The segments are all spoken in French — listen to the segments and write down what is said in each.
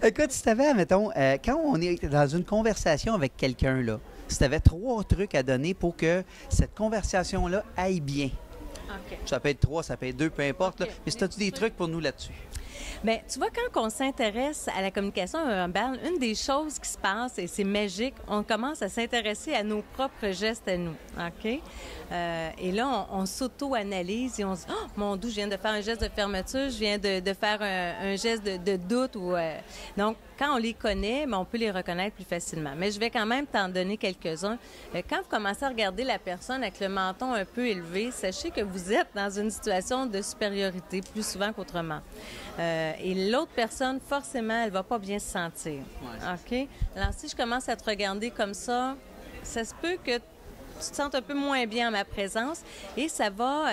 Écoute, si tu avais, mettons, quand on est dans une conversation avec quelqu'un, là, si tu avais 3 trucs à donner pour que cette conversation-là aille bien. OK. Ça peut être 3, ça peut être 2, peu importe. Là. OK. Mais si as-tu des trucs pour nous là-dessus? Bien, tu vois, quand on s'intéresse à la communication verbale, une des choses qui se passe, et c'est magique, on commence à s'intéresser à nos propres gestes à nous. OK? Et là, on s'auto-analyse et on se dit, oh mon Dieu, je viens de faire un geste de fermeture, je viens de faire un geste de doute. Donc, quand on les connaît, bien, on peut les reconnaître plus facilement. Mais je vais quand même t'en donner quelques-uns. Quand vous commencez à regarder la personne avec le menton un peu élevé, sachez que vous êtes dans une situation de supériorité plus souvent qu'autrement. Et l'autre personne, forcément, elle va pas bien se sentir. OK? Alors, si je commence à te regarder comme ça se peut que tu te sentes un peu moins bien en ma présence et ça va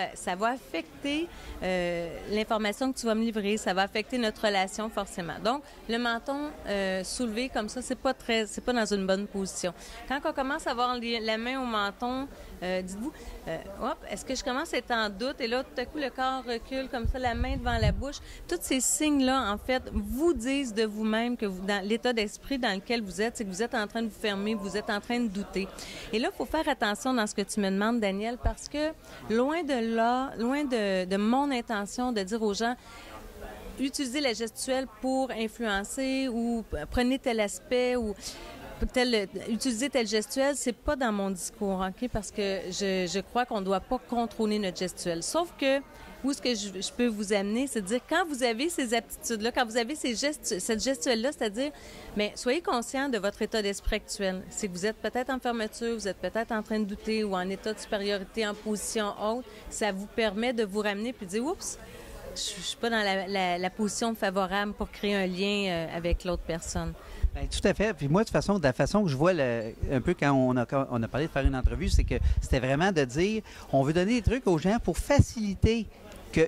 affecter l'information que tu vas me livrer, ça va affecter notre relation forcément. Donc, le menton soulevé comme ça, c'est pas dans une bonne position. Quand on commence à avoir la main au menton, dites-vous, est-ce que je commence à être en doute et là, tout à coup, le corps recule comme ça, la main devant la bouche. Tous ces signes-là, en fait, vous disent de vous-même que dans l'état d'esprit dans lequel vous êtes, c'est que vous êtes en train de vous fermer, vous êtes en train de douter. Et là, il faut faire attention dans ce que tu me demandes, Daniel, parce que loin de mon intention de dire aux gens utilisez la gestuelle pour influencer ou prenez tel aspect ou utiliser tel gestuelle, c'est pas dans mon discours, OK? Parce que je crois qu'on ne doit pas contrôler notre gestuelle. Sauf que où ce que je peux vous amener, c'est de dire quand vous avez ces aptitudes-là, quand vous avez cette gestuelle-là, c'est-à-dire, mais soyez conscient de votre état d'esprit actuel. C'est que vous êtes peut-être en fermeture, vous êtes peut-être en train de douter ou en état de supériorité, en position haute. Ça vous permet de vous ramener puis de dire, oups, je suis pas dans la position favorable pour créer un lien avec l'autre personne. Bien, tout à fait. Puis moi, de la façon que je vois un peu quand on a parlé de faire une entrevue, c'est que c'était vraiment de dire, on veut donner des trucs aux gens pour faciliter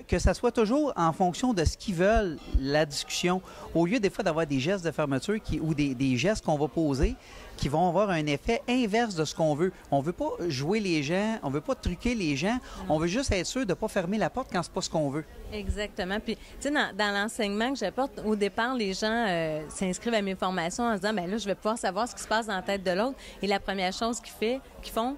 que ça soit toujours en fonction de ce qu'ils veulent, la discussion, au lieu des fois d'avoir des gestes de fermeture ou des gestes qu'on va poser qui vont avoir un effet inverse de ce qu'on veut. On veut pas jouer les gens, on veut pas truquer les gens, on veut juste être sûr de ne pas fermer la porte quand c'est pas ce qu'on veut. Exactement. Puis, tu sais, dans l'enseignement que j'apporte, au départ, les gens s'inscrivent à mes formations en se disant, bien là, je vais pouvoir savoir ce qui se passe dans la tête de l'autre. Et la première chose qu'ils font,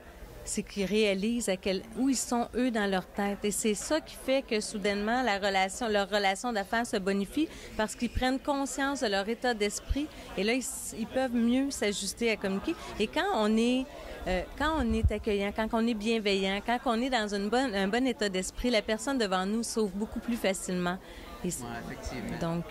c'est qu'ils réalisent où ils sont, eux, dans leur tête. Et c'est ça qui fait que, soudainement, leur relation d'affaires se bonifie parce qu'ils prennent conscience de leur état d'esprit. Et là, ils peuvent mieux s'ajuster à communiquer. Et quand on est accueillant, quand on est bienveillant, quand on est dans un bon état d'esprit, la personne devant nous s'ouvre beaucoup plus facilement. Oui, effectivement. Donc,